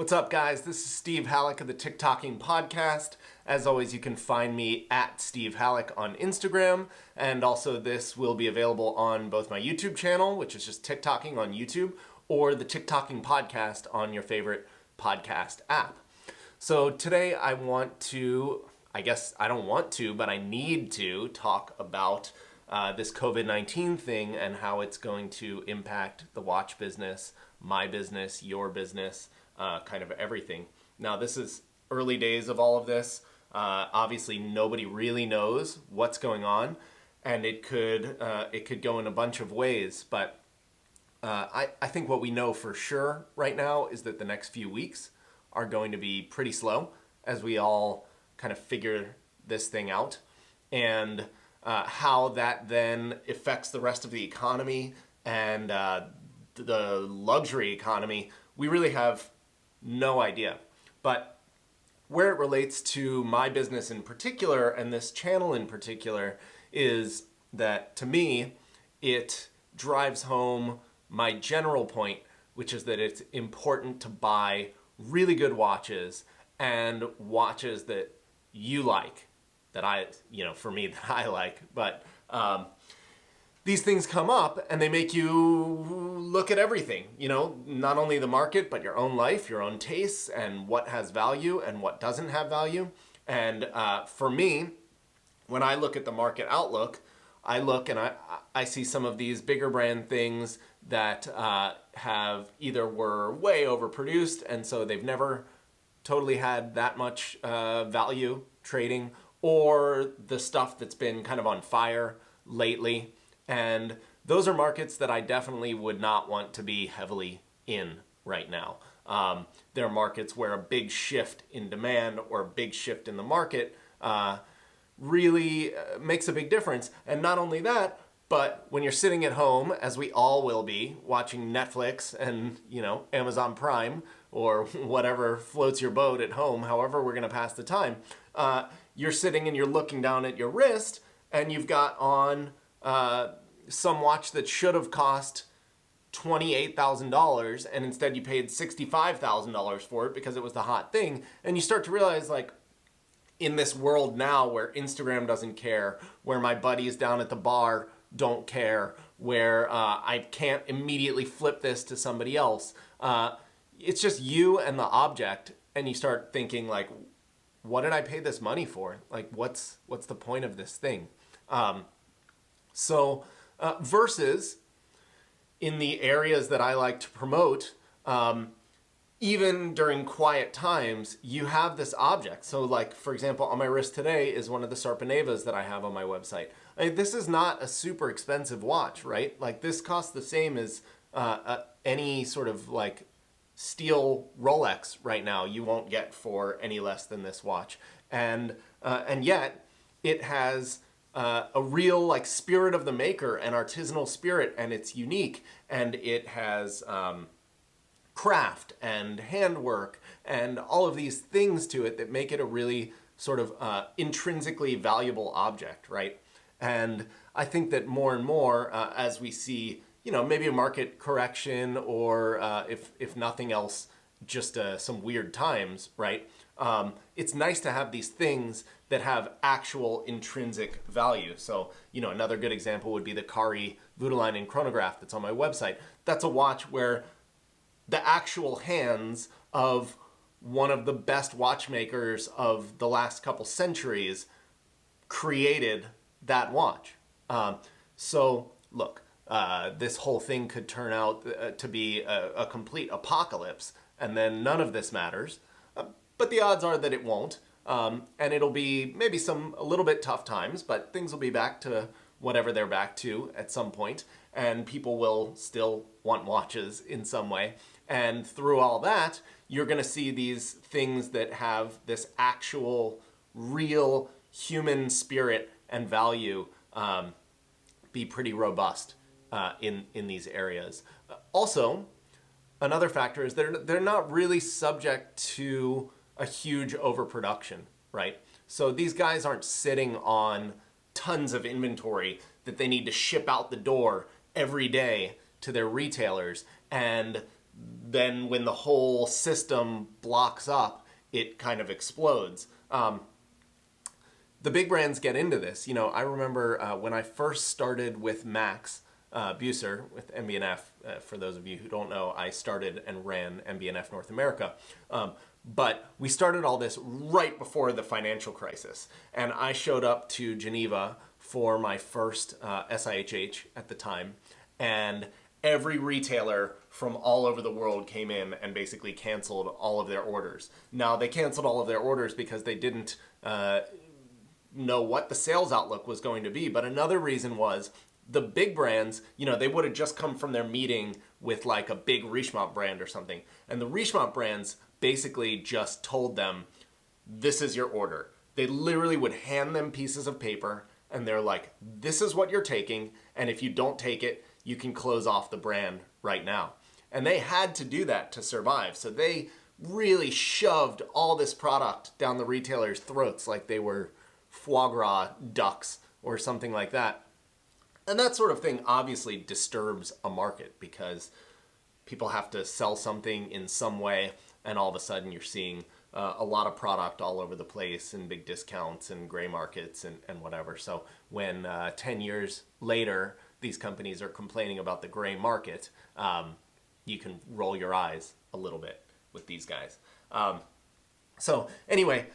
What's up, guys? This is Steve Halleck of the TickTocking Podcast. As always, you can find me at Steve Halleck on Instagram, and also this will be available on both my YouTube channel, which is just TickTocking on YouTube, or the TickTocking Podcast on your favorite podcast app. So today I want to, I guess I don't want to, but I need to talk about this COVID-19 thing and how it's going to impact the watch business, my business, your business, kind of everything. Now, this is early days of all of this. Obviously, nobody really knows what's going on, and it could go in a bunch of ways. But I think what we know for sure right now is that the next few weeks are going to be pretty slow as we all kind of figure this thing out, and how that then affects the rest of the economy and the luxury economy. We really have no idea. But where it relates to my business in particular and this channel in particular is that, to me, it drives home my general point, which is that it's important to buy really good watches and watches that you like, that I, for me, that I like. But these things come up and they make you look at everything, not only the market, but your own life, your own tastes, and what has value and what doesn't have value. And for me, when I look at the market outlook, I look and I see some of these bigger brand things that have either were way overproduced, and so they've never totally had that much value trading, or the stuff that's been kind of on fire lately. And those are markets that I definitely would not want to be heavily in right now. There are markets where a big shift in demand or a big shift in the market really makes a big difference. And not only that, but when you're sitting at home, as we all will be, watching Netflix and, Amazon Prime or whatever floats your boat at home, however we're going to pass the time, you're sitting and you're looking down at your wrist and you've got on some watch that should have cost $28,000 and instead you paid $65,000 for it because it was the hot thing. And you start to realize, like, in this world now where Instagram doesn't care, where my buddies down at the bar don't care, where I can't immediately flip this to somebody else, it's just you and the object, and you start thinking, like, what did I pay this money for? Like, what's the point of this thing? Versus in the areas that I like to promote, even during quiet times, you have this object. So, like, for example, on my wrist today is one of the Sarpanevas that I have on my website. This is not a super expensive watch, right? Like, this costs the same as any sort of, like, steel Rolex right now you won't get for any less than this watch. And yet, it has a real, like, spirit of the maker and artisanal spirit, and it's unique, and it has craft and handwork and all of these things to it that make it a really sort of intrinsically valuable object, right? And I think that more and more as we see, maybe a market correction or if nothing else, just some weird times, right? It's nice to have these things that have actual intrinsic value. So, another good example would be the Kari Voutilainen chronograph that's on my website. That's a watch where the actual hands of one of the best watchmakers of the last couple centuries created that watch. So, look, this whole thing could turn out to be a complete apocalypse, and then none of this matters. But the odds are that it won't. And it'll be maybe a little bit tough times, but things will be back to whatever they're back to at some point, and people will still want watches in some way. And through all that, you're going to see these things that have this actual, real human spirit and value be pretty robust in these areas. Also, another factor is they're not really subject to a huge overproduction, right? So these guys aren't sitting on tons of inventory that they need to ship out the door every day to their retailers, and then when the whole system blocks up, it kind of explodes. The big brands get into this. I remember when I first started with Max Buser with MB&F. For those of you who don't know, I started and ran MB&F North America. But we started all this right before the financial crisis. And I showed up to Geneva for my first SIHH at the time. And every retailer from all over the world came in and basically canceled all of their orders. Now, they canceled all of their orders because they didn't know what the sales outlook was going to be. But another reason was the big brands, they would have just come from their meeting with like a big Richemont brand or something. And the Richemont brands basically just told them, this is your order. They literally would hand them pieces of paper and they're like, this is what you're taking. And if you don't take it, you can close off the brand right now. And they had to do that to survive. So they really shoved all this product down the retailers' throats like they were foie gras ducks or something like that. And that sort of thing obviously disturbs a market because people have to sell something in some way, and all of a sudden you're seeing a lot of product all over the place and big discounts and gray markets and whatever. So when 10 years later these companies are complaining about the gray market, you can roll your eyes a little bit with these guys. So anyway,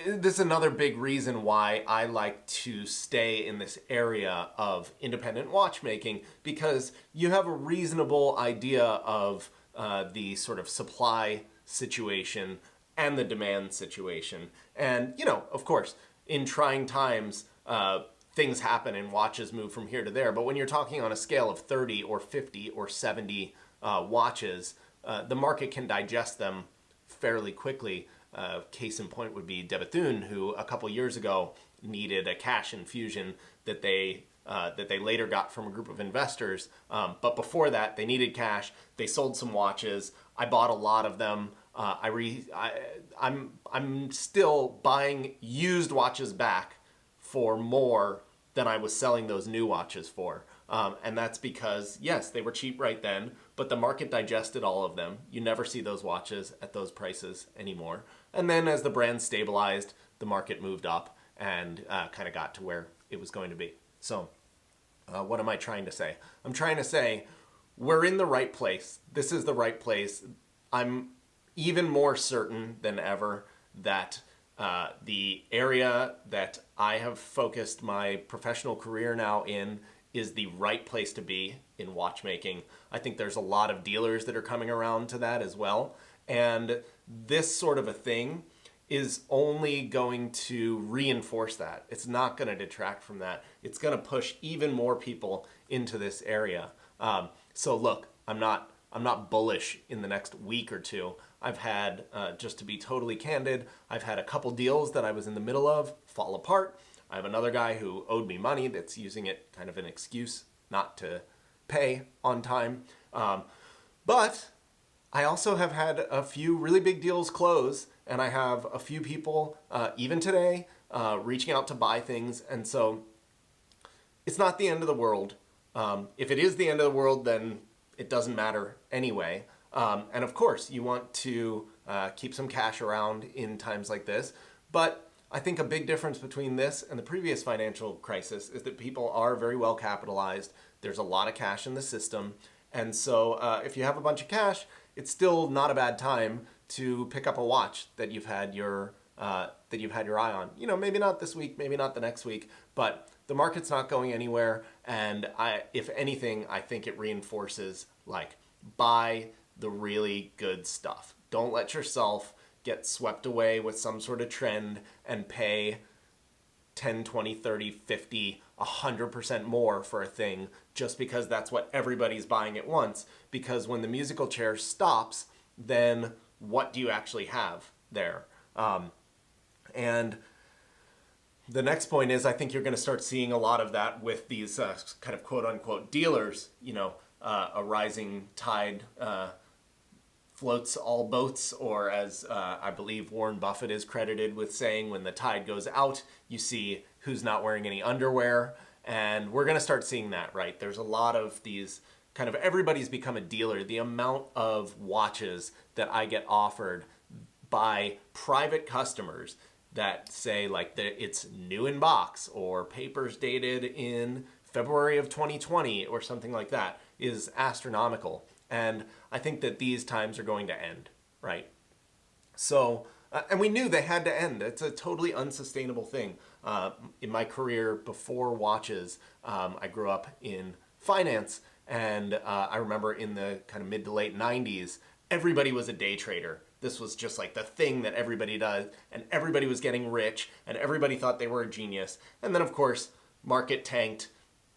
this is another big reason why I like to stay in this area of independent watchmaking, because you have a reasonable idea of the sort of supply situation and the demand situation. And, of course, in trying times, things happen and watches move from here to there. But when you're talking on a scale of 30 or 50 or 70 watches, the market can digest them fairly quickly. Case in point would be de Bethune, who a couple years ago needed a cash infusion that they later got from a group of investors. But before that, they needed cash. They sold some watches. I bought a lot of them. I'm still buying used watches back for more than I was selling those new watches for. And that's because, yes, they were cheap right then, but the market digested all of them. You never see those watches at those prices anymore. And then as the brand stabilized, the market moved up and kind of got to where it was going to be. So what am I trying to say? I'm trying to say we're in the right place. This is the right place. I'm even more certain than ever that the area that I have focused my professional career now in is the right place to be in watchmaking. I think there's a lot of dealers that are coming around to that as well. And this sort of a thing is only going to reinforce that. It's not going to detract from that. It's going to push even more people into this area. So look, I'm not bullish in the next week or two. I've had, just to be totally candid, I've had a couple deals that I was in the middle of fall apart. I have another guy who owed me money that's using it kind of an excuse not to pay on time. But I also have had a few really big deals close, and I have a few people, even today, reaching out to buy things. And so it's not the end of the world. If it is the end of the world, then it doesn't matter anyway. And of course, you want to keep some cash around in times like this. But I think a big difference between this and the previous financial crisis is that people are very well capitalized. There's a lot of cash in the system. And so if you have a bunch of cash, it's still not a bad time to pick up a watch that you've had your eye on. Maybe not this week, maybe not the next week, but the market's not going anywhere. And if anything, I think it reinforces, buy the really good stuff. Don't let yourself get swept away with some sort of trend and pay 10, 20, 30, 50, 100% more for a thing just because that's what everybody's buying at once. Because when the musical chair stops, then what do you actually have there? And the next point is, I think you're going to start seeing a lot of that with these kind of quote unquote dealers. A rising tide floats all boats, or as I believe Warren Buffett is credited with saying, when the tide goes out, you see who's not wearing any underwear. And we're going to start seeing that, right? There's a lot of these kind of everybody's become a dealer. The amount of watches that I get offered by private customers that say like that it's new in box or papers dated in February of 2020 or something like that is astronomical. And I think that these times are going to end, right? So, and we knew they had to end. It's a totally unsustainable thing. In my career before watches, I grew up in finance, and I remember in the kind of mid to late 90s, everybody was a day trader. This was just like the thing that everybody does, and everybody was getting rich, and everybody thought they were a genius. And then, of course, market tanked.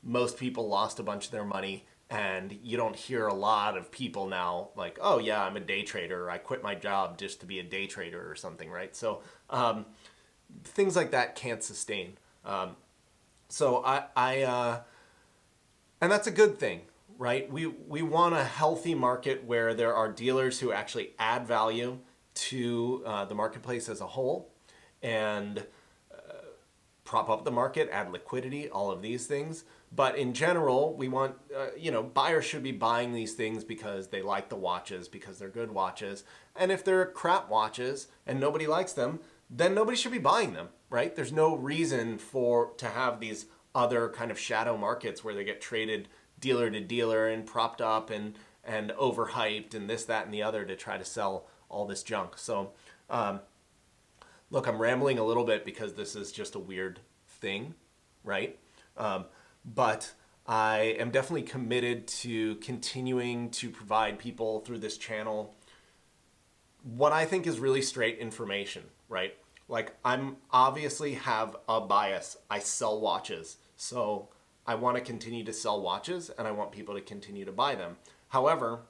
Most people lost a bunch of their money, and you don't hear a lot of people now like, oh yeah, I'm a day trader, or I quit my job just to be a day trader or something, right? So things like that can't sustain. So and that's a good thing, right? We want a healthy market where there are dealers who actually add value to the marketplace as a whole and prop up the market, add liquidity, all of these things. But in general, we want, buyers should be buying these things because they like the watches, because they're good watches. And if they're crap watches and nobody likes them, then nobody should be buying them, right? There's no reason to have these other kind of shadow markets where they get traded dealer to dealer and propped up and overhyped and this, that, and the other to try to sell all this junk. So, look, I'm rambling a little bit because this is just a weird thing, right? But I am definitely committed to continuing to provide people through this channel what I think is really straight information, right? Like, I'm obviously have a bias. I sell watches. So I want to continue to sell watches and I want people to continue to buy them. However,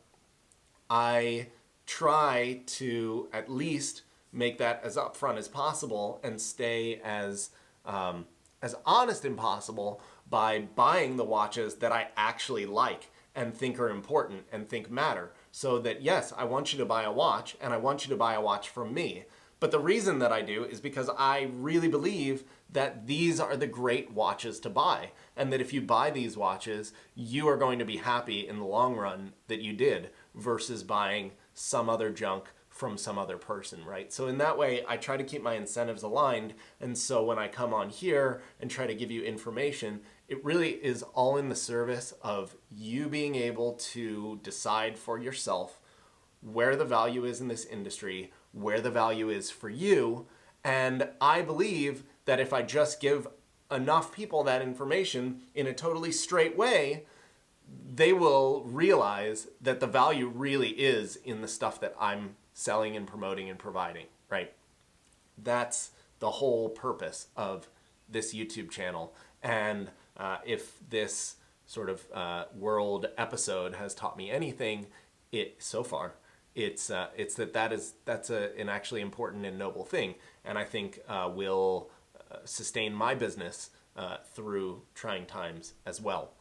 I try to at least make that as upfront as possible and stay as honest as possible by buying the watches that I actually like and think are important and think matter. So that, yes, I want you to buy a watch and I want you to buy a watch from me. But the reason that I do is because I really believe that these are the great watches to buy. And that if you buy these watches, you are going to be happy in the long run that you did versus buying some other junk from some other person, right? So in that way, I try to keep my incentives aligned. And so when I come on here and try to give you information, it really is all in the service of you being able to decide for yourself where the value is in this industry, where the value is for you. And I believe that if I just give enough people that information in a totally straight way, they will realize that the value really is in the stuff that I'm selling and promoting and providing, right? That's the whole purpose of this YouTube channel. And if this sort of world episode has taught me anything, so far, it's that's an actually important and noble thing, and I think will sustain my business through trying times as well.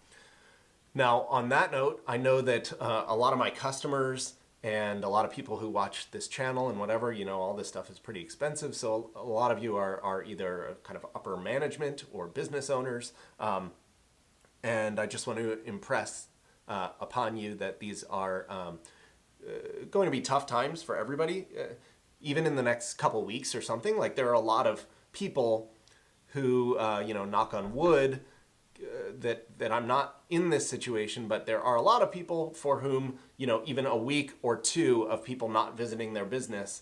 Now, on that note, I know that a lot of my customers and a lot of people who watch this channel and whatever, all this stuff is pretty expensive. So a lot of you are either kind of upper management or business owners. And I just want to impress upon you that these are going to be tough times for everybody. Even in the next couple weeks or something, like there are a lot of people who, knock on wood, that I'm not in this situation, but there are a lot of people for whom, even a week or two of people not visiting their business,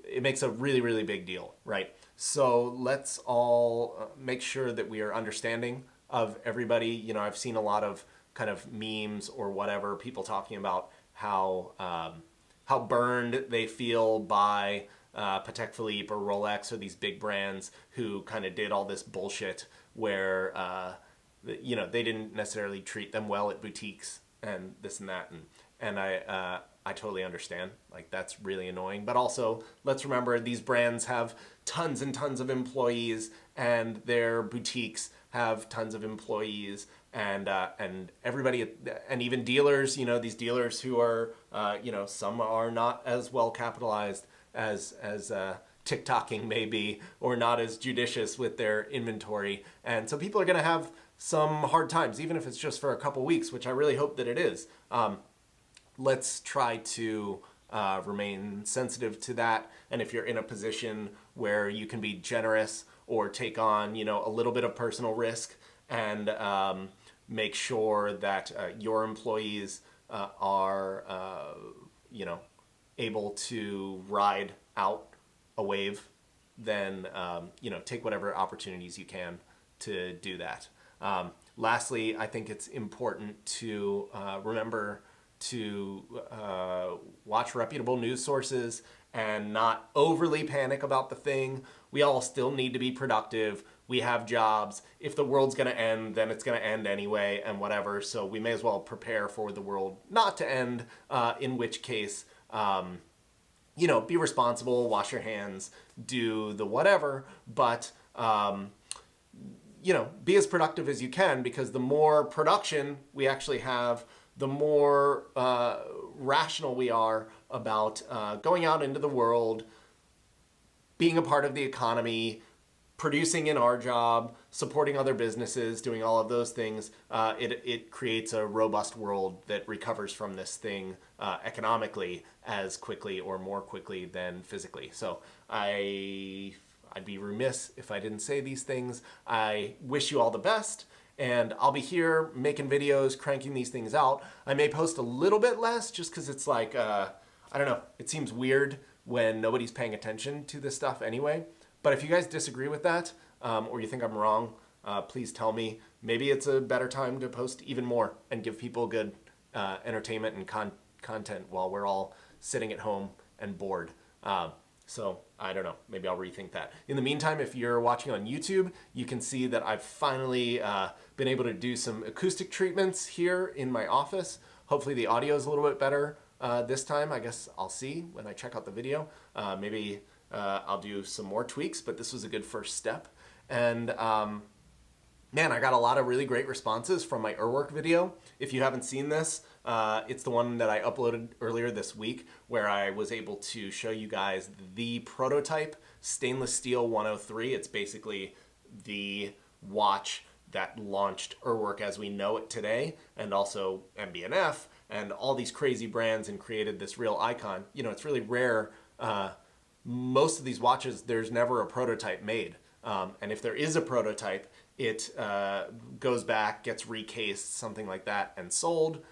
it makes a really, really big deal, right? So let's all make sure that we are understanding of everybody. I've seen a lot of kind of memes or whatever, people talking about how burned they feel by Patek Philippe or Rolex or these big brands who kind of did all this bullshit where they didn't necessarily treat them well at boutiques and this and that, and I totally understand. Like, that's really annoying. But also, let's remember these brands have tons and tons of employees, and their boutiques have tons of employees, and everybody, and even dealers. These dealers who are some are not as well capitalized as TickTocking may be, or not as judicious with their inventory. And so people are going to have some hard times, even if it's just for a couple weeks, which I really hope that it is. Let's try to remain sensitive to that. And if you're in a position where you can be generous or take on, a little bit of personal risk and make sure that your employees are, able to ride out a wave, then, take whatever opportunities you can to do that. Lastly, I think it's important to remember to watch reputable news sources and not overly panic about the thing. We all still need to be productive. We have jobs. If the world's going to end, then it's going to end anyway and whatever. So we may as well prepare for the world not to end, in which case, be responsible, wash your hands, do the whatever, but, be as productive as you can, because the more production we actually have, the more rational we are about going out into the world, being a part of the economy, producing in our job, supporting other businesses, doing all of those things. It creates a robust world that recovers from this thing economically as quickly or more quickly than physically. So I'd be remiss if I didn't say these things. I wish you all the best. And I'll be here making videos, cranking these things out. I may post a little bit less just because it's like, I don't know, it seems weird when nobody's paying attention to this stuff anyway. But if you guys disagree with that, or you think I'm wrong, please tell me. Maybe it's a better time to post even more and give people good entertainment and content while we're all sitting at home and bored. So I don't know, maybe I'll rethink that. In the meantime, if you're watching on YouTube, you can see that I've finally been able to do some acoustic treatments here in my office. Hopefully the audio is a little bit better this time. I guess I'll see when I check out the video. Maybe I'll do some more tweaks, but this was a good first step. And man, I got a lot of really great responses from my work video. If you haven't seen this, it's the one that I uploaded earlier this week, where I was able to show you guys the prototype stainless steel 103. It's basically the watch that launched Urwerk as we know it today, and also MB&F and all these crazy brands, and created this real icon. It's really rare. Most of these watches, there's never a prototype made. And if there is a prototype, it goes back, gets recased, something like that, and sold,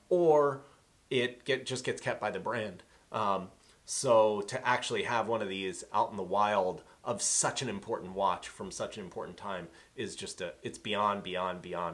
or it just gets kept by the brand. So to actually have one of these out in the wild of such an important watch from such an important time is just it's beyond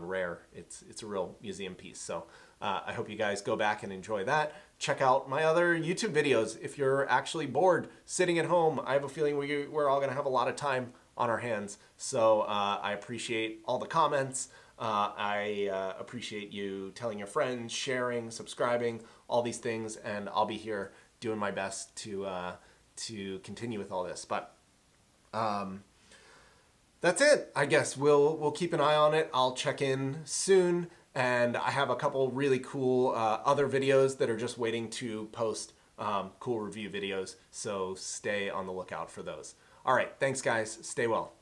rare. It's a real museum piece. So I hope you guys go back and enjoy that. Check out my other YouTube videos if you're actually bored sitting at home. I have a feeling we're all going to have a lot of time on our hands. So I appreciate all the comments. I appreciate you telling your friends, sharing, subscribing, all these things, and I'll be here doing my best to continue with all this. But that's it. I guess we'll keep an eye on it. I'll check in soon, and I have a couple really cool other videos that are just waiting to post, cool review videos. So stay on the lookout for those. All right, thanks guys. Stay well.